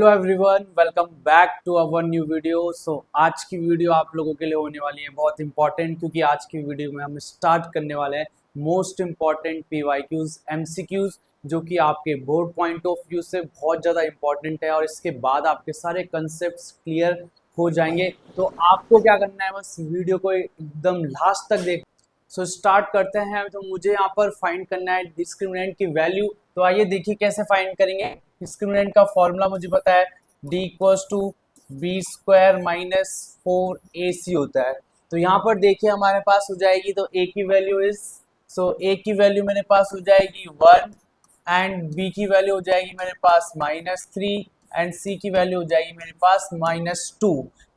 Hello everyone, welcome back to our new video. आज की video आप लोगों के लिए होने वाली है बहुत इंपॉर्टेंट, क्योंकि आज की वीडियो में हम स्टार्ट करने वाले हैं मोस्ट इंपॉर्टेंट पीवाईक्यूज एमसीक्यूज, जो कि आपके बोर्ड पॉइंट ऑफ व्यू से बहुत ज़्यादा इंपॉर्टेंट है और इसके बाद आपके सारे कंसेप्ट क्लियर हो जाएंगे। तो आपको क्या करना है, बस वीडियो को एकदम लास्ट तक देख। स्टार्ट करते हैं। तो मुझे यहाँ पर फाइंड करना है डिस्क्रिमिनेंट की वैल्यू। तो आइए देखिए कैसे फाइंड करेंगे। डिस्क्रिमिनेंट का फॉर्मूला मुझे पता है, D equals to b square minus 4ac होता है। तो यहाँ पर देखिए हमारे पास हो जाएगी, तो a की वैल्यू इज, a की वैल्यू मेरे पास हो जाएगी 1 एंड b की वैल्यू हो जाएगी मेरे पास -3 एंड c की वैल्यू हो जाएगी मेरे पास -2।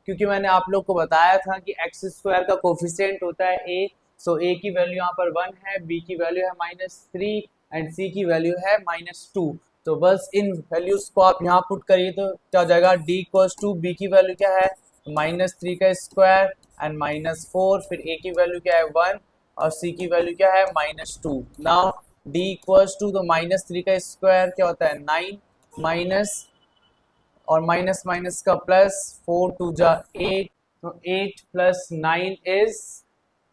क्योंकि मैंने आप लोग को बताया था कि एक्स स्क्वायर का कोफिशिएंट होता है a। a की वैल्यू यहाँ पर 1 है, b की वैल्यू है -3 एंड c की वैल्यू है -2। तो बस इन वैल्यूज को आप यहाँ पुट करिए तो क्या हो जाएगा, d इक्वल्स टू बी की वैल्यू क्या है -3 का स्क्वायर एंड -4, फिर a की वैल्यू क्या है 1 और c की वैल्यू क्या है -2। नाउ d इक्वल्स टू, तो -3 का स्क्वायर क्या होता है 9 माइनस और माइनस माइनस का प्लस, 4 टू जा 8, तो 8 प्लस 9 इज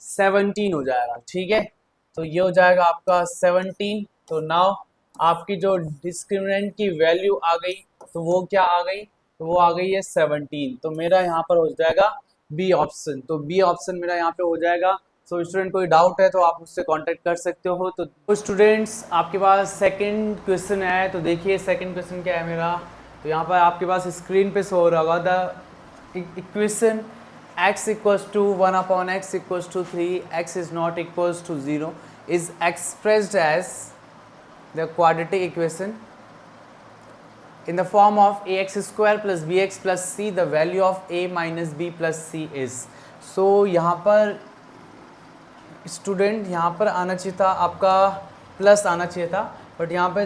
17 हो जाएगा। ठीक है, तो ये हो जाएगा आपका 17। तो नाउ आपकी जो डिस्क्रिमिनेंट की वैल्यू आ गई, तो वो क्या आ गई, तो वो आ गई है 17। तो मेरा यहाँ पर हो जाएगा बी ऑप्शन। तो बी ऑप्शन मेरा यहाँ पे हो जाएगा। सो स्टूडेंट, कोई डाउट है तो आप मुझसे कांटेक्ट कर सकते हो। तो स्टूडेंट्स, आपके पास सेकंड क्वेश्चन है। तो देखिए सेकंड क्वेश्चन क्या है मेरा। तो यहाँ पर आपके पास स्क्रीन पे शो हो रहा होगा the equation x equals to 1 upon x equals to 3, x is not equals to 0 is expressed as the quadratic equation in the form of ax square plus bx plus c, the value of a minus b plus c is। so यहाँ पर student, यहाँ पर आना चाहिए था आपका plus आना चाहिए था, बट यहाँ पे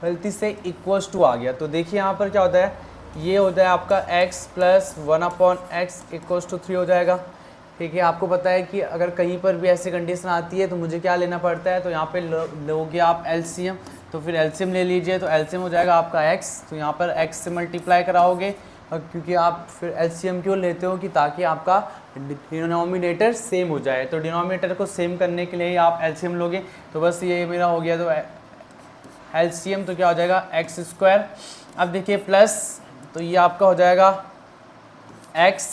गलती से इक्वल्स टू आ गया। तो देखिए यहाँ पर क्या होता है, ये होता है आपका x plus 1 upon x equals to 3 हो जाएगा। ठीक है, आपको पता है कि अगर कहीं पर भी ऐसी कंडीशन आती है तो मुझे क्या लेना पड़ता है, तो यहाँ पे लोगे आप एलसीएम। तो फिर एलसीएम ले लीजिए, तो एलसीएम हो जाएगा आपका x। तो यहाँ पर x से मल्टीप्लाई कराओगे, और क्योंकि आप फिर एलसीएम क्यों लेते हो कि ताकि आपका डिनोमिनेटर सेम हो जाए। तो डिनोमिनेटर को सेम करने के लिए आप एलसीएम लोगे। तो बस ये मेरा हो गया। तो एलसीएम तो क्या हो जाएगा एक्स स्क्वायर। अब देखिए प्लस, तो ये आपका हो जाएगा x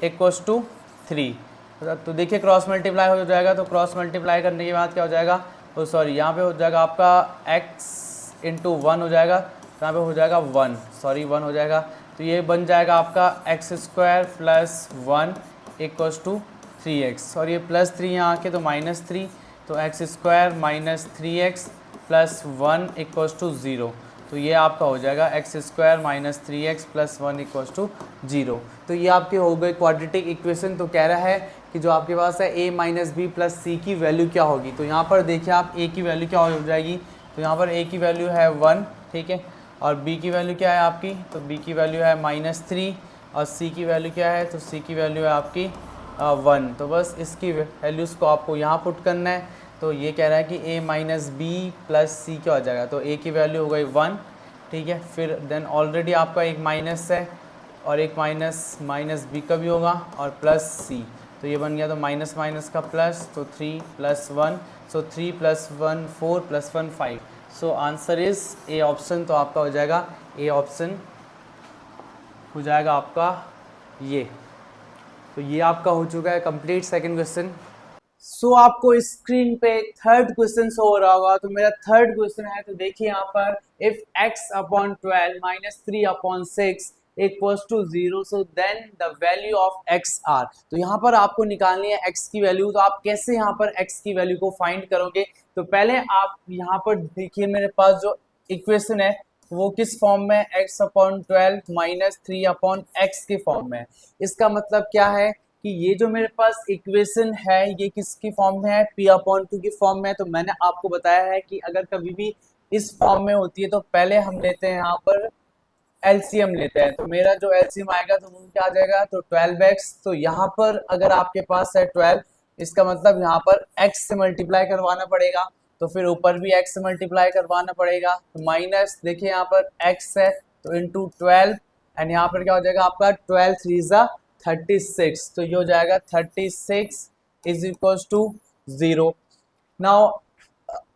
इक्वल्स टू 3। तो देखिए क्रॉस मल्टीप्लाई हो जाएगा। तो क्रॉस मल्टीप्लाई करने के बाद क्या हो जाएगा, तो सॉरी यहाँ पे हो जाएगा आपका x इंटू 1 हो जाएगा। तो यहाँ पे हो जाएगा 1 हो जाएगा। तो ये बन जाएगा आपका x square plus 1 equals to 3x, और ये प्लस 3 यहाँ आके तो -3। तो x square minus 3x plus 1 equals to 0। तो ये आपका हो जाएगा x square minus 3x plus 1 equals to 0। तो ये आपके हो गए क्वाड्रेटिक इक्वेशन। तो कह रहा है कि जो आपके पास है a माइनस बी प्लस सी की वैल्यू क्या होगी। तो यहाँ पर देखिए आप a की वैल्यू क्या हो जाएगी। तो यहाँ पर a की वैल्यू है 1, ठीक है, और b की वैल्यू क्या है आपकी, तो b की वैल्यू है -3, और c की वैल्यू क्या है, तो c की वैल्यू है आपकी 1। तो बस इसकी वैल्यूज़ को आपको यहाँ पुट करना है। तो ये कह रहा है कि a माइनस बी प्लस सी क्या हो जाएगा, तो a की वैल्यू हो गई 1, ठीक है। फिर देन ऑलरेडी आपका एक माइनस है और एक माइनस बी का भी होगा और प्लस सी। तो ये बन गया, तो माइनस माइनस का प्लस, तो 3 plus 1, so 3 plus 1 4 plus 1 5। So answer is A option. तो आपका हो जाएगा ए ऑप्शन हो जाएगा आपका ये। तो ये आपका हो चुका है कंप्लीट सेकंड क्वेश्चन। सो आपको स्क्रीन पे थर्ड क्वेश्चन शो हो रहा होगा। तो मेरा थर्ड क्वेश्चन है, तो देखिए यहाँ पर if x upon 12 minus 3 upon 6 equals to 0, so then the value of x are. तो यहाँ पर आपको निकालनी है x की वैल्यू। तो आप कैसे यहाँ पर x की वैल्यू को फाइंड करोगे। तो पहले आप यहाँ पर देखिए मेरे पास जो इक्वेशन है वो किस फॉर्म में, x upon 12 minus 3 upon x के फॉर्म में। इसका मतलब क्या है कि ये जो मेरे पास इक्वेशन है ये किसकी फॉर्म में है, p अपॉन 2 की फॉर्म में। तो मैंने आपको बताया है कि अगर कभी भी इस फॉर्म में होती है तो पहले हम लेते हैं यहाँ पर एलसीएम लेते हैं। तो मेरा जो एलसीएम आएगा तो वो क्या आ जाएगा, तो 12x। तो यहाँ पर अगर आपके पास है 12, इसका मतलब यहाँ पर x से मल्टीप्लाई करवाना पड़ेगा। तो फिर ऊपर भी x से मल्टीप्लाई करवाना पड़ेगा। तो माइनस देखिए यहाँ पर x है तो इंटू 12 एंड यहाँ पर क्या हो जाएगा आपका 12 3 ज़ा 36, तो ये हो जाएगा 36 इज इक्वल टू 0। नाउ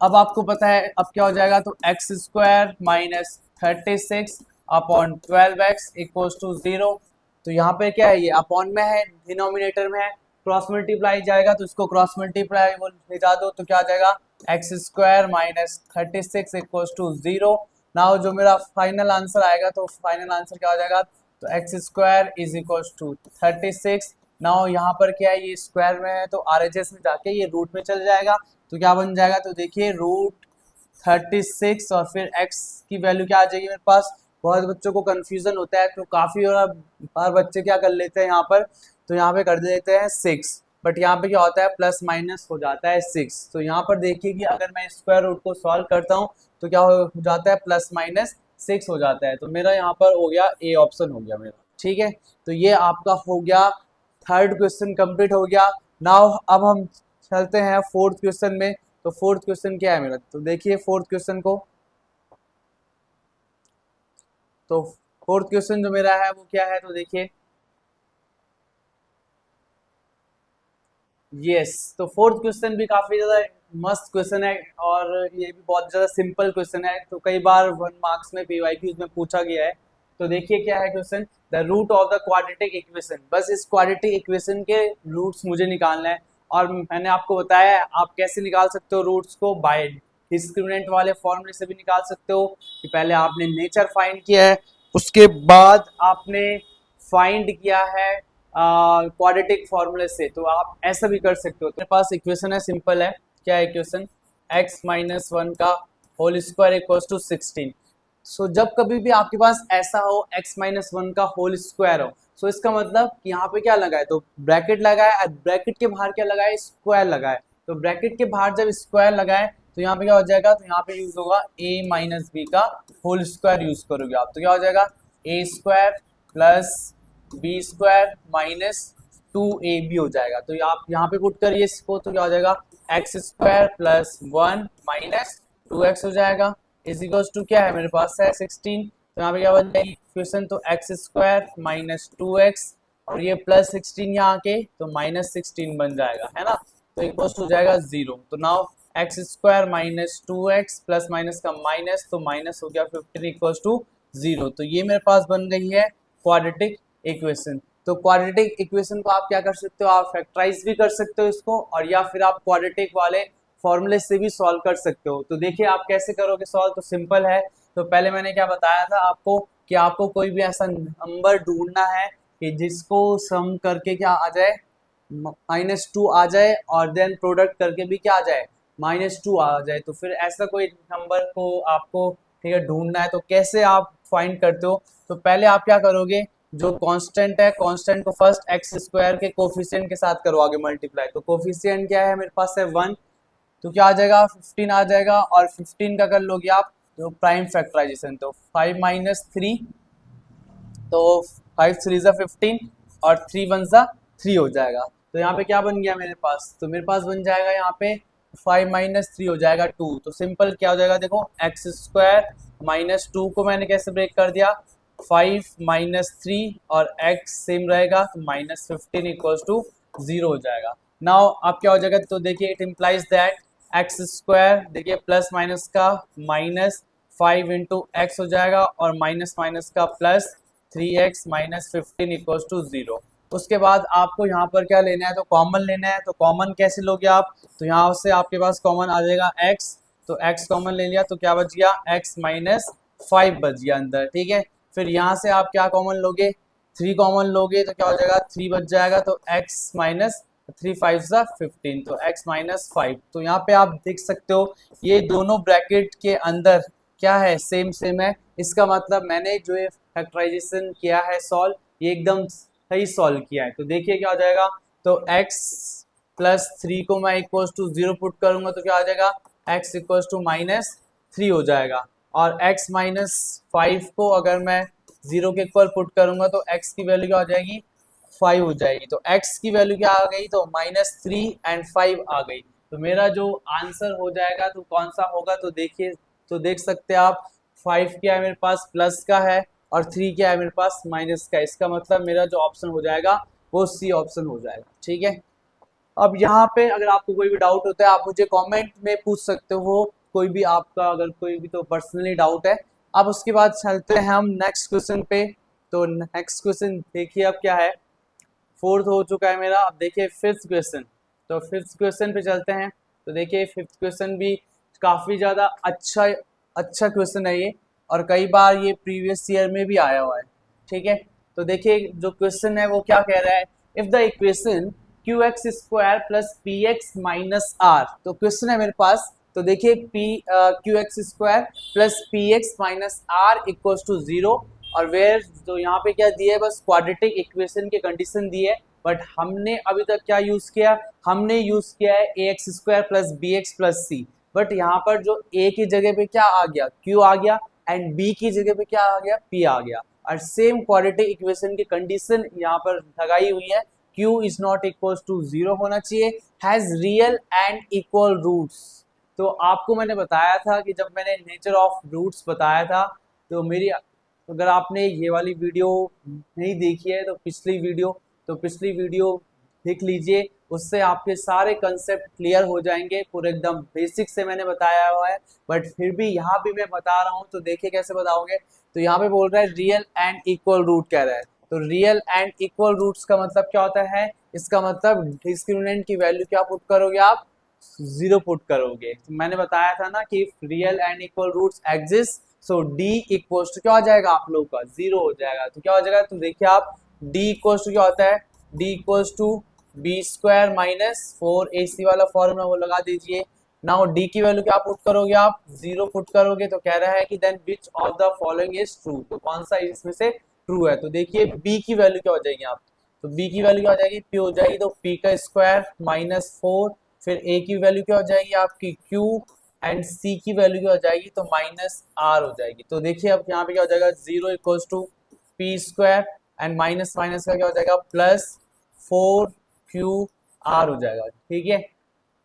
अब आपको पता है अब क्या हो जाएगा, तो x square minus 36 upon 12x equals to 0। तो यहाँ पे क्या है, ये अपॉन में है, डिनोमिनेटर में है, क्रॉस मल्टीप्लाई जाएगा तो इसको क्रॉस मल्टीप्लाई ले जा दो, तो क्या आ जाएगा x square minus 36 equals to 0। Now जो मेरा फाइनल आंसर आएगा, तो फाइनल आंसर क्या हो जाएगा, तो x square is equals to 36। Now यहाँ पर क्या है, ये स्क्वायर में है तो आरएचएस में जाके ये रूट में चल जाएगा, तो क्या बन जाएगा, तो देखिए रूट 36 और फिर x की वैल्यू क्या आ जाएगी मेरे पास। बहुत बच्चों को कंफ्यूजन होता है, तो काफ़ी बार बच्चे क्या कर लेते हैं यहाँ पर, तो यहाँ पे कर देते हैं 6, बट यहाँ पे क्या होता है प्लस माइनस हो जाता है 6। तो यहाँ पर देखिए कि अगर मैं स्क्वायर रूट को सॉल्व करता हूँ तो क्या हो जाता है, प्लस माइनस 6 हो जाता है। तो मेरा यहाँ पर हो गया ए ऑप्शन हो गया मेरा, ठीक है। तो ये आपका हो गया थर्ड क्वेश्चन कंप्लीट हो गया। नाउ अब हम चलते हैं फोर्थ क्वेश्चन में। तो फोर्थ क्वेश्चन क्या है मेरा, तो देखिए फोर्थ क्वेश्चन को, तो फोर्थ क्वेश्चन जो मेरा है वो क्या है, तो देखिए यस, तो फोर्थ क्वेश्चन भी काफी ज्यादा मस्त क्वेश्चन है और ये भी बहुत ज्यादा सिंपल क्वेश्चन है, तो कई बार 1 मार्क्स में पीवाईक्यूज में पूछा गया है। तो देखिए क्या है question, the root of the quadratic equation, बस इस क्वाड्रेटिक इक्वेशन के रूट्स मुझे निकालना है। और मैंने आपको बताया है आप कैसे निकाल सकते हो रूट्स को, बाय डिस्क्रिमिनेंट वाले फॉर्मूले से भी निकाल सकते हो, कि पहले आपने नेचर फाइंड किया है, उसके बाद आपने फाइंड किया है क्वाड्रेटिक फॉर्मूले से, तो आप ऐसा भी कर सकते हो। तो मेरे पास इक्वेशन है, सिंपल है, क्या है इक्वेशन, x माइनस 1 का होल स्क्वायर इक्वल्स टू 16। सो जब कभी भी आपके पास ऐसा हो x माइनस 1 का होल स्क्वायर हो, सो इसका मतलब कि यहाँ पे क्या लगा है, तो ब्रैकेट लगा है, ब्रैकेट के बाहर क्या लगा है, स्क्वायर लगा है। तो ब्रैकेट के बाहर जब स्क्वायर लगा है तो यहाँ पे क्या हो जाएगा, तो यहाँ पे यूज होगा a माइनस बी का होल स्क्वायर यूज करोगे आप, तो क्या हो जाएगा a square plus b square minus 2ab हो जाएगा। तो आप यहाँ पे पुट करिए इसको, तो क्या हो जाएगा x square plus 1 minus 2x हो जाएगा, इज इक्वल्स टू क्या है मेरे पास है 16। तो यहाँ पे क्या बन जाएगी इक्वेशन, तो एक्स स्क्वायर माइनस 2x और ये प्लस 16 यहाँ के, तो माइनस 16 बन जाएगा, है ना। तो इक्वल्स टू हो जाएगा 0। तो now x square minus 2x plus minus का माइनस, तो माइनस हो गया 15 इक्वल्स टू 0। तो ये मेरे पास बन गई है क्वाड्रेटिक इक्वेशन। तो क्वाड्रेटिक इक्वेशन को आप क्या कर सकते हो, आप फैक्टराइज भी कर सकते हो इसको, और या फिर आप क्वाड्रेटिक वाले फॉर्मूले से भी सॉल्व कर सकते हो। तो देखिए आप कैसे करोगे सॉल्व, तो सिंपल है। तो पहले मैंने क्या बताया था आपको, कि आपको कोई भी ऐसा नंबर ढूंढना है कि जिसको सम करके क्या आ जाए, -2 आ जाए, और देन प्रोडक्ट करके भी क्या आ जाए, -2 आ जाए। तो फिर ऐसा कोई नंबर को आपको, ठीक है, ढूंढना है, तो कैसे आप फाइंड करते हो, तो पहले आप क्या करोगे, जो कांस्टेंट है, कांस्टेंट को फर्स्ट एक्स स्क्वायर के कोफिशिएंट के साथ करवाओगे मल्टीप्लाई। तो कोफिशिएंट क्या है मेरे पास है 1, तो क्या आ जाएगा 15 आ जाएगा, और 15 का कर लोगे आप तो प्राइम फैक्टराइजेशन, तो 5 माइनस 3, तो 5 3 ज़ा 15 और 3 1 ज़ा 3 हो जाएगा। तो यहाँ पे क्या बन गया मेरे पास, तो मेरे पास बन जाएगा यहाँ पे 5 माइनस 3 हो जाएगा 2। तो सिंपल क्या हो जाएगा, देखो एक्स स्क्वायर माइनस 2 को मैंने कैसे ब्रेक कर दिया, 5 माइनस 3 और x सेम रहेगा, तो माइनस 15 इक्वल्स टू 0 हो जाएगा। नाउ अब क्या हो जाएगा, तो देखिए it implies that x square, देखिए प्लस माइनस का माइनस 5 इंटू एक्स हो जाएगा, और माइनस माइनस का plus 3x minus 15 equals to 0। उसके बाद आपको यहाँ पर क्या लेना है, तो कॉमन लेना है। तो कॉमन कैसे लोगे आप, तो यहाँ से आपके पास कॉमन आ जाएगा x, तो x कॉमन ले लिया, तो क्या बच गया x माइनस 5 बच गया अंदर, ठीक है। फिर यहाँ से आप क्या कॉमन लोगे, 3 कॉमन लोगे, तो क्या हो जाएगा 3 बच जाएगा, तो x माइनस 3 5 ज़ा 15, तो x माइनस 5। तो यहाँ पे आप देख सकते हो ये दोनों ब्रैकेट के अंदर क्या है, सेम सेम है। इसका मतलब मैंने जो ये फैक्टराइजेशन किया है सॉल्व, ये एकदम सही सॉल्व किया है। तो देखिए क्या हो जाएगा, तो x प्लस 3 को मैं इक्वल्स टू 0 पुट करूंगा, तो क्या आ जाएगा x इक्वल्स टू माइनस 3 हो जाएगा, और x माइनस 5 को अगर मैं 0 के इक्वल पुट करूंगा तो x की वैल्यू क्या हो जाएगी, 5 हो जाएगी। तो x की वैल्यू क्या आ गई, तो -3 एंड 5 आ गई। तो मेरा जो आंसर हो जाएगा तो कौन सा होगा, तो देखिए, तो देख सकते हैं आप 5 क्या है मेरे पास प्लस का है और 3 क्या है मेरे पास माइनस का है। इसका मतलब मेरा जो ऑप्शन हो जाएगा वो सी ऑप्शन हो जाएगा। ठीक है, अब यहाँ पे अगर आपको कोई भी डाउट होता है आप मुझे कमेंट में पूछ सकते हो, कोई भी आपका अगर कोई भी तो पर्सनली डाउट है। अब उसके बाद चलते हैं हम नेक्स्ट क्वेश्चन पे। तो नेक्स्ट क्वेश्चन देखिए अब क्या है, फोर्थ हो चुका है मेरा। अब देखिए फिफ्थ क्वेश्चन, तो फिफ्थ क्वेश्चन पे चलते हैं। तो देखिए फिफ्थ क्वेश्चन भी काफ़ी ज़्यादा अच्छा क्वेश्चन है ये, और कई बार ये प्रीवियस ईयर में भी आया हुआ है। ठीक है, तो देखिए जो क्वेश्चन है वो क्या कह रहा है, if the equation q x square plus p x minus r, तो क्वेश्चन है मेरे पास। तो देखिए q x square plus p x minus r equals to zero, और वेयर तो यहाँ पे क्या दिया है, बस क्वाड्रेटिक इक्वेशन के कंडीशन दी है। बट हमने अभी तक क्या यूज किया, हमने यूज किया है A X square plus B X plus C. But यहाँ पर जो ए की जगह पे क्या आ गया, क्यू आ गया, एंड बी की जगह पे क्या आ गया, पी आ गया। और सेम क्वाड्रेटिक इक्वेशन की कंडीशन यहाँ पर लगाई हुई है, q is not equal to zero होना चाहिए, has real and equal roots. तो आपको मैंने बताया था कि जब मैंने नेचर ऑफ रूट्स बताया था, तो मेरी अगर आपने ये वाली वीडियो नहीं देखी है तो पिछली वीडियो देख लीजिए, उससे आपके सारे कंसेप्ट क्लियर हो जाएंगे। पूरे एकदम बेसिक से मैंने बताया हुआ है, बट फिर भी यहाँ भी मैं बता रहा हूँ, तो देखिए कैसे बताओगे। तो यहाँ पे बोल रहा है रियल एंड इक्वल रूट कह रहा है। तो रियल एंड इक्वल रूट्स का मतलब क्या होता है, इसका मतलब डिस्क्रिमिनेंट की वैल्यू क्या पुट करोगे आप, जीरो पुट करोगे। तो मैंने बताया था ना कि real and equal roots exist, so D equal to क्या हो जाएगा आप लोगों का, जीरो हो जाएगा। तो क्या हो जाएगा, तो देखिए आप डी इक्वल टू क्या होता है, D equal to b square minus 4ac वाला फॉर्मूला वो लगा दीजिए। नाउ डी की वैल्यू क्या पुट करोगे आप, जीरो पुट करोगे। तो कह रहा है कि then which of the following is true, तो कौन सा इसमें से ट्रू है। तो देखिए बी की वैल्यू क्या हो जाएगी आप, तो बी की वैल्यू क्या हो जाएगी, पी हो जाएगी, तो पी का स्क्वायर माइनस 4, फिर ए की वैल्यू क्या हो जाएगी आपकी क्यू, एंड सी की वैल्यू क्या हो जाएगी, तो माइनस आर हो जाएगी। तो देखिए अब यहाँ पे क्या हो जाएगा, zero equals to p square and minus minus का क्या हो जाएगा प्लस 4 QR हो जाएगा। ठीक है,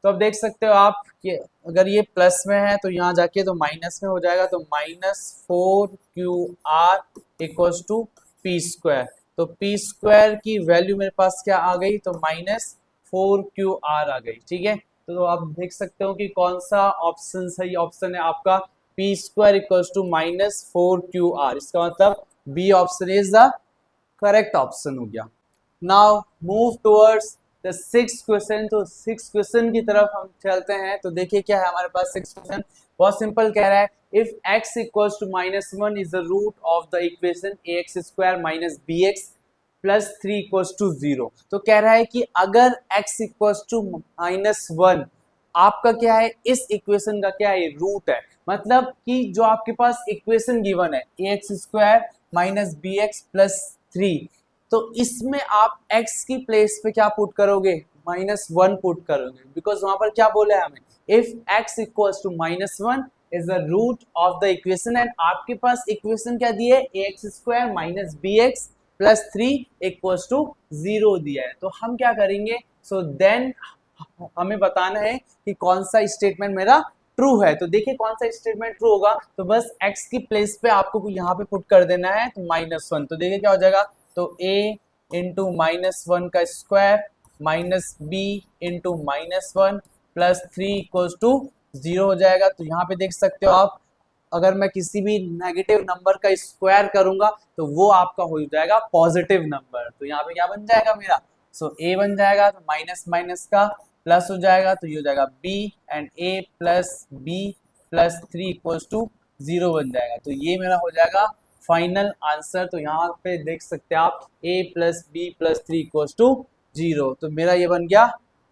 तो अब देख सकते हो आप कि अगर ये प्लस में है तो यहाँ जाके तो माइनस में हो जाएगा, तो -4 QR equals to p square. तो पी स्क्वायर की वैल्यू मेरे पास क्या आ गई, तो -4 QR आ गई। ठीक है, तो आप देख सकते हो कि कौन सा ऑप्शन सही ऑप्शन है आपका, p square equals to -4 QR। इसका मतलब B option is the correct option हो गया। Now move towards the six question. तो सिक्स क्वेश्चन की तरफ हम चलते हैं। तो देखिए क्या है हमारे पास सिक्स क्वेश्चन, बहुत सिंपल कह रहा है, if x equals to -1 is the root of the equation ax square minus bx plus 3 equals to 0। तो कह रहा है कि अगर x इक्वल्स टू -1 आपका क्या है, इस इक्वेशन का क्या है, रूट है। मतलब कि जो आपके पास इक्वेशन गिवन है ax square minus bx plus 3, तो इसमें आप x की प्लेस पे क्या पुट करोगे, -1 पुट करोगे, बिकॉज वहां पर क्या बोला है हमें, if x equals to -1 is the root of the equation, and आपके पास इक्वेशन क्या दी है, ax square minus bx plus 3 equals to 0 दिया है। तो हम क्या करेंगे, सो देन हमें बताना है कि कौन सा स्टेटमेंट मेरा ट्रू है। तो देखिए कौन सा स्टेटमेंट ट्रू होगा, तो बस x की प्लेस पे आपको यहाँ पे पुट कर देना है, तो -1। तो देखिए क्या हो जाएगा, तो a इंटू -1 का square minus b into -1 plus 3 equals to 0 हो जाएगा। तो यहाँ पे देख सकते हो आप, अगर मैं किसी भी नेगेटिव नंबर का स्क्वायर करूंगा तो वो आपका हो जाएगा पॉजिटिव नंबर। तो यहाँ पे क्या बन जाएगा मेरा, सो a बन जाएगा, तो माइनस माइनस का प्लस हो जाएगा, तो ये हो जाएगा b, and a plus b plus 3 equals to 0 बन जाएगा। तो ये मेरा हो जाएगा फाइनल आंसर। तो यहाँ पे देख सकते हैं आप a plus B plus 3 equals to 0। तो मेरा ये बन गया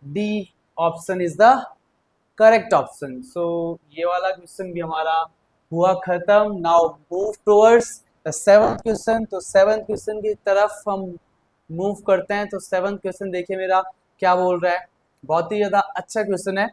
D option is the correct option. So ये वाला क्वेश्चन भी हमारा हुआ खत्म। Now move towards the seventh question. तो सेवंथ क्वेश्चन की तरफ हम मूव करते हैं। तो सेवंथ क्वेश्चन देखिए मेरा क्या बोल रहा है, बहुत ही ज़्यादा अच्छा क्वेश्चन है,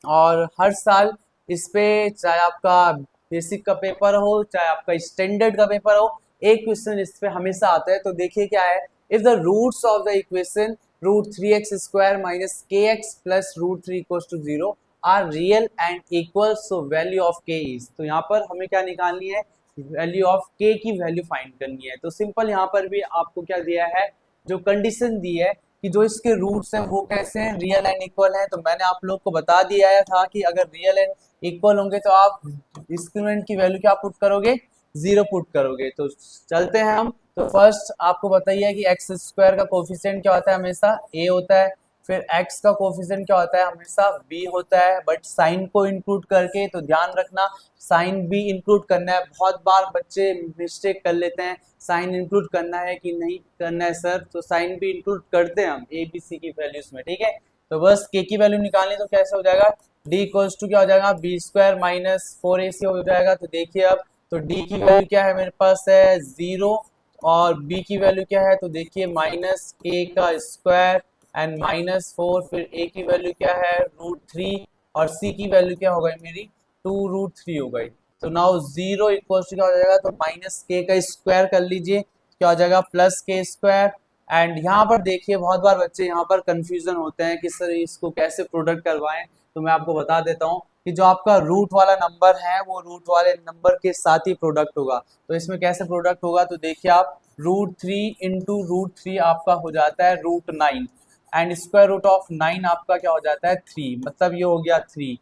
और हर साल इस पे चाहे आपका बेसिक का पेपर हो चाहे आपका स्टैंडर्ड का पेपर हो, एक क्वेश्चन इस पे हमेशा आता है। तो देखिए क्या है, if the roots of the equation √3x² minus kx plus √3 equals to 0 are real and equal, so value of k is. तो यहाँ पर हमें क्या निकालनी है, वैल्यू ऑफ के की वैल्यू फाइंड करनी है। तो सिंपल यहाँ पर भी आपको क्या दिया है, जो कंडीशन दी है कि जो इसके रूट्स हैं वो कैसे हैं, रियल एंड इक्वल हैं। तो मैंने आप लोग को बता दिया था कि अगर रियल एंड इक्वल होंगे तो आप डिस्क्रिमिनेंट की वैल्यू क्या पुट करोगे, 0 पुट करोगे। तो चलते हैं हम। तो फर्स्ट आपको बताइए कि एक्स स्क्वायर का कोफिशिएंट क्या होता है, हमेशा ए होता है। फिर x का कोफिशिएंट क्या होता है, हमेशा b होता है, बट साइन को इंक्लूड करके। तो ध्यान रखना साइन भी इंक्लूड करना है। बहुत बार बच्चे मिस्टेक कर लेते हैं, साइन इंक्लूड करना है कि नहीं करना है सर। तो साइन भी इंक्लूड करते हैं हम ए बी सी की वैल्यूज में, ठीक है। तो बस के की वैल्यू निकालनी, तो कैसे हो जाएगा, डी इक्वल्स टू क्या हो जाएगा, बी स्क्वायर माइनस 4ac हो जाएगा। तो देखिए अब, तो डी की वैल्यू क्या है मेरे पास है 0, और बी की वैल्यू क्या है, तो देखिए माइनस ए का स्क्वायर एंड माइनस 4, फिर a की वैल्यू क्या है √3, और c की वैल्यू क्या हो गई मेरी 2√3 हो गई। तो नाउ 0 इक्वल टू क्या हो जाएगा, तो माइनस के का स्क्वायर कर लीजिए, क्या हो जाएगा प्लस के स्क्वायर। एंड यहाँ पर देखिए बहुत बार बच्चे यहाँ पर कंफ्यूजन होते हैं कि सर इसको कैसे प्रोडक्ट करवाएं। तो मैं आपको बता देता हूँ कि जो आपका रूट वाला नंबर है वो रूट वाले नंबर के साथ ही प्रोडक्ट होगा। तो इसमें कैसे प्रोडक्ट होगा, तो देखिए आप √3 इंटू √3 आपका हो जाता है √9, एंड स्क्वायर रूट ऑफ 9 आपका क्या हो जाता है 3, मतलब ये हो गया 3।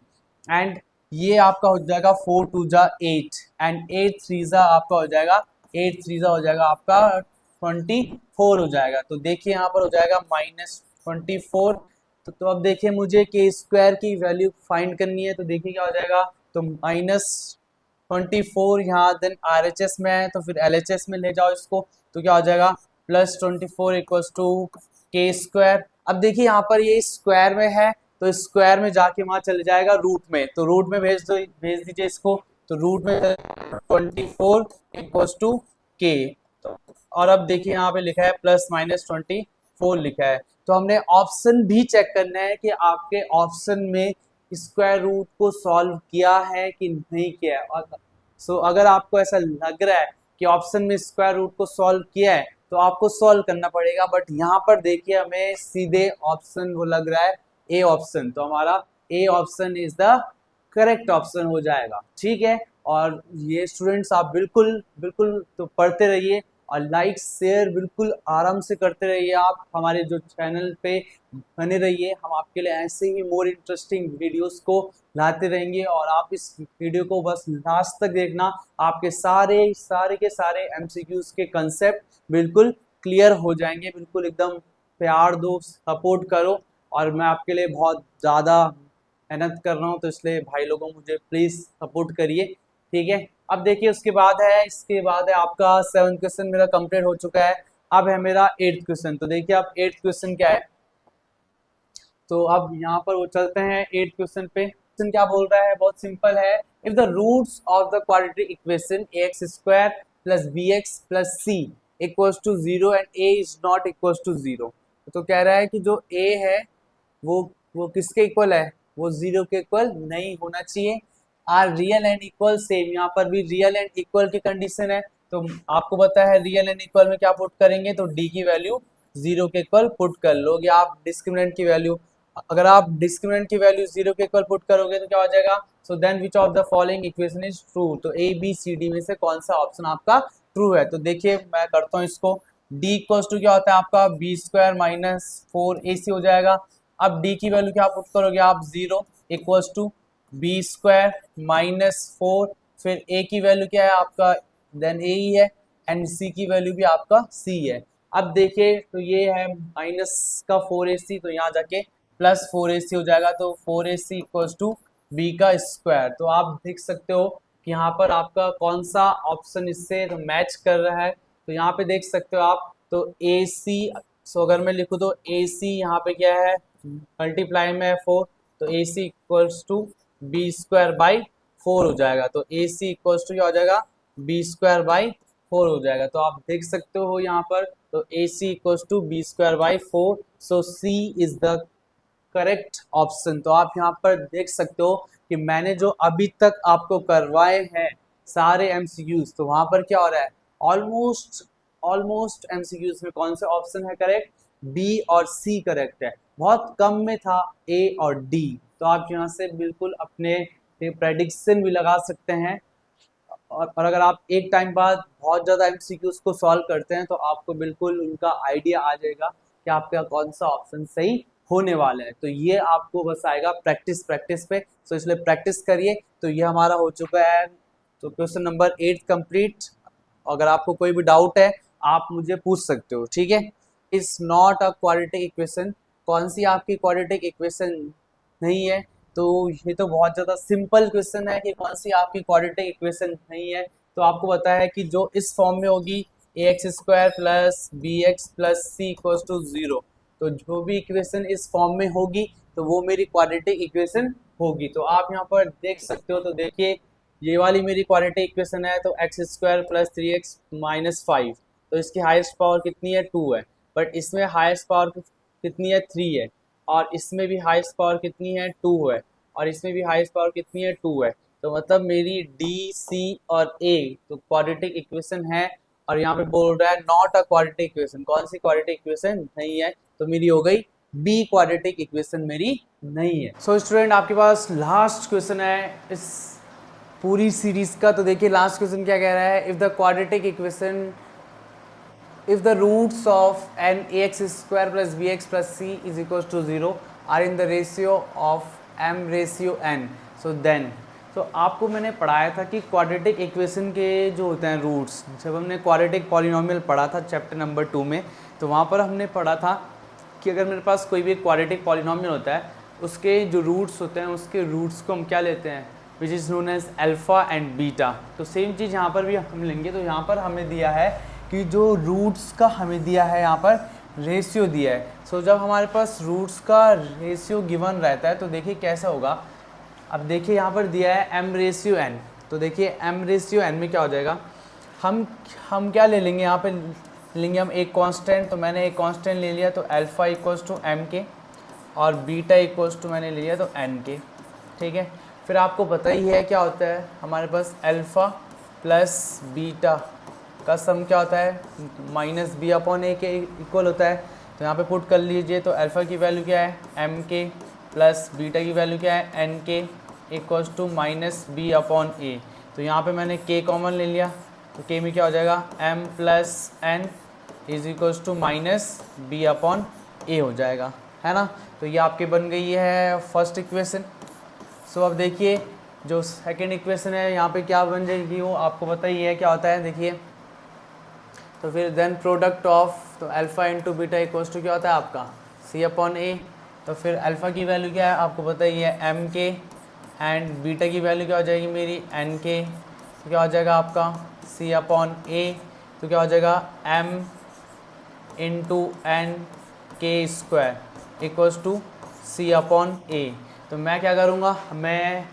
एंड ये आपका हो जाएगा 4 2 जा 8, एंड 8 3 जा आपका हो जाएगा 8 3 जा हो जाएगा आपका 24 हो जाएगा। तो देखिए यहाँ पर हो जाएगा -24। तो अब देखिए मुझे के स्क्वायर की वैल्यू फाइंड करनी है। तो देखिए क्या हो जाएगा, तो -24 यहाँ, देन RHS में है तो फिर LHS में ले जाओ इसको, तो क्या हो जाएगा +24 इक्वल्स टू के स्क्वायर। अब देखिए यहाँ पर ये स्क्वायर में है, तो स्क्वायर में जाके वहां चले जाएगा रूट में, तो रूट में भेज दीजिए इसको। तो रूट में 24 इक्वल्स टू के। और अब देखिए यहाँ पे लिखा है +-24 लिखा है। तो हमने ऑप्शन भी चेक करना है कि आपके ऑप्शन में स्क्वायर रूट को सॉल्व किया है कि नहीं किया है। सो अगर आपको ऐसा लग रहा है कि ऑप्शन में स्क्वायर रूट को सॉल्व किया है तो आपको सॉल्व करना पड़ेगा, बट यहाँ पर देखिए हमें सीधे ऑप्शन वो लग रहा है ए ऑप्शन, तो हमारा A option is the correct option हो जाएगा, ठीक है। और ये स्टूडेंट्स आप बिल्कुल बिल्कुल तो पढ़ते रहिए, और लाइक शेयर बिल्कुल आराम से करते रहिए। आप हमारे जो चैनल पे बने रहिए, हम आपके लिए ऐसे ही मोर इंटरेस्टिंग वीडियोस को लाते रहेंगे। और आप इस वीडियो को बस लास्ट तक देखना, आपके सारे के सारे MCQs के कंसेप्ट बिल्कुल क्लियर हो जाएंगे। बिल्कुल एकदम प्यार दो, सपोर्ट करो, और मैं आपके लिए बहुत ज़्यादा मेहनत कर रहा हूँ, तो इसलिए भाई लोगों मुझे प्लीज़ सपोर्ट करिए, ठीक है। अब देखिए इसके बाद है आपका 7th क्वेश्चन मेरा कंप्लीट हो चुका है। अब है मेरा 8th क्वेश्चन। तो देखिए अब 8th क्वेश्चन क्या है, तो अब यहाँ पर वो चलते हैं 8th क्वेश्चन पे। क्वेश्चन क्या बोल रहा है, बहुत सिंपल है। If the roots of the quadratic equation ax² + bx + c equals to 0 and a is not equals to 0। तो कह रहा है कि जो a है वो किसके इक्वल है, वो 0 के इक्वल नहीं होना चाहिए। Are real and equal, same यहाँ पर भी रियल एंड इक्वल की कंडीशन है। तो आपको पता है रियल एंड इक्वल में क्या पुट करेंगे, तो डी की वैल्यू 0 के इक्वल पुट कर लोगे आप। डिस्क्रिमिनेंट की वैल्यू, अगर आप डिस्क्रिमिनेंट की वैल्यू 0 के इक्वल पुट करोगे तो क्या हो जाएगा, so then which of the following equation is true. तो ए बी सी डी में से कौन सा ऑप्शन आपका ट्रू है। तो देखिए मैं करता हूँ इसको। डी इक्वल्स टू क्या होता है आपका b² - 4ac हो जाएगा। अब डी की वैल्यू क्या पुट करोगे आप 0 इक्वल्स टू b² - 4, फिर a की वैल्यू क्या है आपका, देन a ही है, एंड c की वैल्यू भी आपका c है। अब देखिए तो ये है माइनस का 4ac, तो यहाँ जाके +4ac हो जाएगा। तो 4ac इक्वल्स टू b का स्क्वायर। तो आप देख सकते हो कि यहाँ पर आपका कौन सा ऑप्शन इससे तो मैच कर रहा है। तो यहाँ पे देख सकते हो आप, तो AC, सो अगर मैं लिखूँ तो AC यहाँ पे क्या है, मल्टीप्लाई में है 4, तो AC इक्वल्स टू b²/4 हो जाएगा। तो AC इक्वल्स टू क्या हो जाएगा, b²/4 हो जाएगा। तो आप देख सकते हो यहाँ पर, तो AC equals to b²/4, so C is the correct option. तो आप यहाँ पर देख सकते हो कि मैंने जो अभी तक आपको करवाए हैं सारे MCQs, तो वहां पर क्या हो रहा है, ऑलमोस्ट MCQs में कौन सा ऑप्शन है करेक्ट, B और C करेक्ट है। बहुत कम में था A और D। तो आप यहाँ से बिल्कुल अपने प्रेडिक्शन भी लगा सकते हैं। और अगर आप एक टाइम बाद बहुत ज़्यादा एमसीक्यूज को सॉल्व करते हैं तो आपको बिल्कुल उनका आइडिया आ जाएगा कि आपका कौन सा ऑप्शन सही होने वाला है। तो ये आपको बस आएगा प्रैक्टिस प्रैक्टिस पे, तो इसलिए प्रैक्टिस करिए। तो ये हमारा हो चुका है, तो क्वेश्चन नंबर 8 कंप्लीट। अगर आपको कोई भी डाउट है आप मुझे पूछ सकते हो, ठीक है। Is not a quadratic equation, कौन सी आपकी क्वाड्रेटिक इक्वेशन नहीं है? तो ये तो बहुत ज़्यादा सिंपल क्वेश्चन है कि कौन सी आपकी क्वाड्रेटिक इक्वेशन नहीं है। तो आपको पता है कि जो इस फॉर्म में होगी ax² plus B X plus C equals to 0, तो जो भी इक्वेशन इस फॉर्म में होगी तो वो मेरी क्वाड्रेटिक इक्वेशन होगी। तो आप यहाँ पर देख सकते हो, तो देखिए ये वाली मेरी क्वाड्रेटिक इक्वेशन है, तो x² प्लस 3x माइनस 5, तो इसकी हाईएस्ट पावर कितनी है 2 है, बट इसमें हाईएस्ट पावर कितनी है 3 है, और इसमें भी हाईएस्ट पावर कितनी है 2 है, और इसमें भी हाईएस्ट पावर कितनी है 2 है। तो मतलब मेरी डी सी और ए तो क्वाड्रेटिक इक्वेशन है, और यहाँ पे बोल रहा है नॉट अ क्वाड्रेटिक इक्वेशन, कौन सी क्वाड्रेटिक इक्वेशन नहीं है? तो मेरी हो गई बी क्वाड्रेटिक इक्वेशन मेरी नहीं है। सो स्टूडेंट आपके पास लास्ट क्वेश्चन है इस पूरी सीरीज का। तो देखिए लास्ट क्वेश्चन क्या कह रहा है, if the quadratic equation if the roots of n ax² plus bx plus c is equals to 0 are in the ratio of m ratio n, so then, तो आपको मैंने पढ़ाया था कि क्वाड्रेटिक इक्वेशन के जो होते हैं रूट्स, जब हमने क्वाड्रेटिक पॉलिनोमियल पढ़ा था चैप्टर नंबर 2 में, तो वहाँ पर हमने पढ़ा था कि अगर मेरे पास कोई भी क्वाड्रेटिक पॉलिनोमियल होता है उसके जो रूट्स होते हैं उसके रूट्स को हम क्या लेते हैं, which is known as alpha and beta. तो सेम चीज़ यहाँ पर भी हम लेंगे। तो यहाँ पर हमें दिया है कि जो रूट्स का हमें दिया है यहाँ पर रेशियो दिया है। सो जब हमारे पास रूट्स का रेशियो गिवन रहता है तो देखिए कैसा होगा। अब देखिए यहाँ पर दिया है m रेशियो n, तो देखिए m रेशियो n में क्या हो जाएगा, हम क्या ले लेंगे, यहाँ पे लेंगे हम एक कांस्टेंट। तो मैंने एक कांस्टेंट ले लिया, तो अल्फ़ा इक्वल्स टू m के, और बीटा इक्वल्स टू मैंने ले लिया तो n के, ठीक है। फिर आपको पता ही है क्या होता है, हमारे पास अल्फ़ा प्लस बीटा का सम क्या होता है, माइनस बी अपॉन ए के इक्वल होता है। तो यहाँ पे पुट कर लीजिए, तो अल्फ़ा की वैल्यू क्या है एम के, प्लस बीटा की वैल्यू क्या है N K, equals to minus B upon A. तो यहाँ पे मैंने के कॉमन ले लिया, तो के में क्या हो जाएगा M plus N is equals to minus B upon A हो जाएगा, है ना। तो ये आपके बन गई है फर्स्ट इक्वेशन। सो अब देखिए जो सेकेंड इक्वेशन है यहाँ पे क्या बन जाएगी, वो आपको पता ही है क्या होता है। देखिए तो फिर देन प्रोडक्ट ऑफ, तो alpha into beta equals to क्या होता है आपका सी अपॉन ए। तो फिर अल्फ़ा की वैल्यू क्या है आपको पता ही है एम के, एंड बीटा की वैल्यू क्या हो जाएगी मेरी एन के, तो क्या हो जाएगा आपका सी अपॉन ए। तो क्या हो जाएगा M into N K square equals to C upon A. तो मैं क्या करूँगा, मैं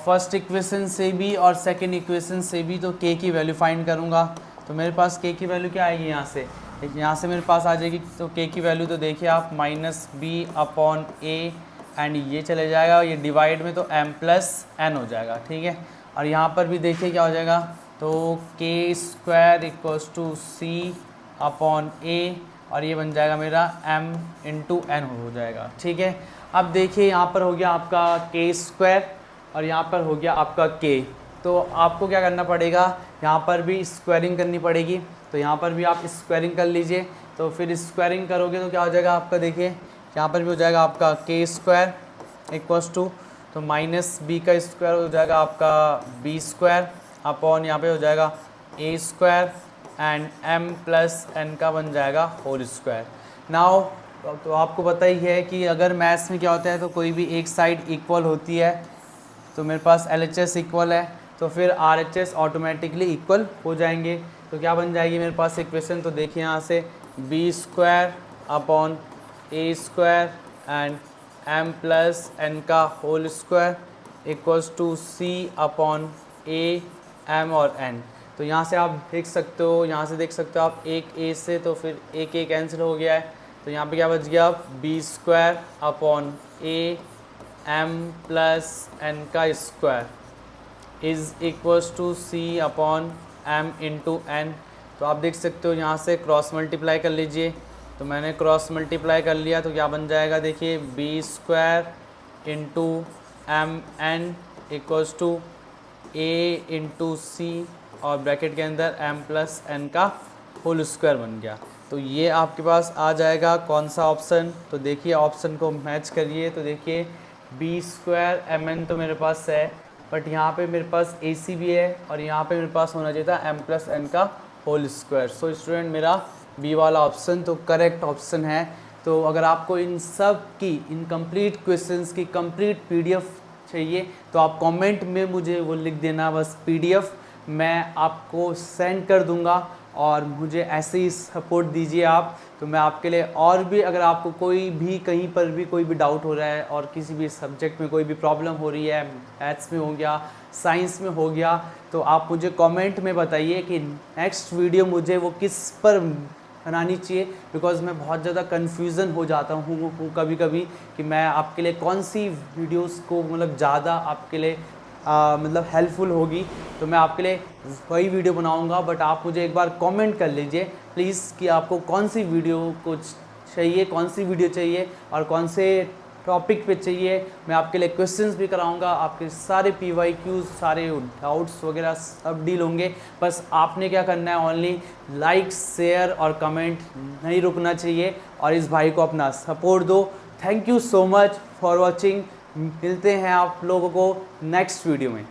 फर्स्ट इक्वेशन से भी और सेकंड इक्वेशन से भी तो के की वैल्यू फाइंड करूँगा। तो मेरे पास के की वैल्यू क्या आएगी यहाँ से मेरे पास आ जाएगी। तो के की वैल्यू तो देखिए आप minus B upon A, and ये चले जाएगा, ये डिवाइड में तो m प्लस एन हो जाएगा, ठीक है। और यहाँ पर भी देखिए क्या हो जाएगा, तो K square equals to C upon A, और ये बन जाएगा मेरा m इंटू एन हो जाएगा, ठीक है। अब देखिए यहाँ पर हो गया आपका के स्क्वायर और यहाँ पर हो गया आपका के। तो आपको क्या करना पड़ेगा, यहाँ पर भी स्क्वायरिंग करनी पड़ेगी। तो यहाँ पर भी आप स्क्वायरिंग कर लीजिए। तो फिर स्क्वायरिंग करोगे तो क्या हो जाएगा आपका, देखिए यहाँ पर भी हो जाएगा आपका के स्क्वायर इक्वल्स टू, तो माइनस बी का स्क्वायर हो जाएगा आपका बी स्क्वायर अपॉन यहाँ पे हो जाएगा A square, and M plus N का बन जाएगा होल स्क्वायर। नाउ तो आपको पता ही है कि अगर मैथ्स में क्या होता है, तो कोई भी एक साइड इक्वल होती है, तो मेरे पास LHS इक्वल है, तो फिर RHS ऑटोमेटिकली इक्वल हो जाएंगे। तो क्या बन जाएगी मेरे पास इक्वेशन, तो देखिए यहाँ से B square upon A square and M plus N का whole square equals to C upon A M और एन। तो यहाँ से आप देख सकते हो, यहाँ से देख सकते हो आप एक ए से, तो फिर एक कैंसिल हो गया है। तो यहाँ पे क्या बच गया, B square upon A M plus N का square is equals to C upon M into N. तो आप देख सकते हो यहाँ से क्रॉस मल्टीप्लाई कर लीजिए। तो मैंने क्रॉस मल्टीप्लाई कर लिया, तो क्या बन जाएगा, देखिए B square into M N equals to A into C और ब्रैकेट के अंदर m प्लस एन का होल स्क्वायर बन गया। तो ये आपके पास आ जाएगा कौन सा ऑप्शन, तो देखिए ऑप्शन को मैच करिए। तो देखिए बी स्क्वायर एम एन तो मेरे पास है, बट यहाँ पे मेरे पास ए सी भी है और यहाँ पे मेरे पास होना चाहिए था m प्लस एन का होल स्क्वायर। सो स्टूडेंट मेरा बी वाला ऑप्शन तो करेक्ट ऑप्शन है। तो अगर आपको इन सब की इनकम्प्लीट क्वेश्चंस की कंप्लीट पीडीएफ चाहिए तो आप कमेंट में मुझे वो लिख देना, बस पीडीएफ मैं आपको सेंड कर दूंगा और मुझे ऐसे ही सपोर्ट दीजिए आप। तो मैं आपके लिए और भी, अगर आपको कोई भी कहीं पर भी कोई भी डाउट हो रहा है और किसी भी सब्जेक्ट में कोई भी प्रॉब्लम हो रही है, मैथ्स में हो गया, साइंस में हो गया, तो आप मुझे कमेंट में बताइए कि नेक्स्ट वीडियो मुझे वो किस पर बनानी चाहिए। बिकॉज़ मैं बहुत ज़्यादा कन्फ्यूज़न हो जाता हूँ कभी कभी कि मैं आपके लिए कौन सी वीडियोस को मतलब ज़्यादा आपके लिए मतलब हेल्पफुल होगी, तो मैं आपके लिए वही वीडियो बनाऊंगा। बट आप मुझे एक बार कमेंट कर लीजिए प्लीज़ कि आपको कौन सी वीडियो को चाहिए, कौन सी वीडियो चाहिए और कौन से टॉपिक पे चाहिए। मैं आपके लिए क्वेश्चंस भी कराऊंगा, आपके सारे PYQs, सारे डाउट्स वगैरह सब डील होंगे। बस आपने क्या करना है, ओनली लाइक, शेयर और कमेंट नहीं रुकना चाहिए और इस भाई को अपना सपोर्ट दो। Thank you so much for watching. मिलते हैं आप लोगों को नेक्स्ट वीडियो में।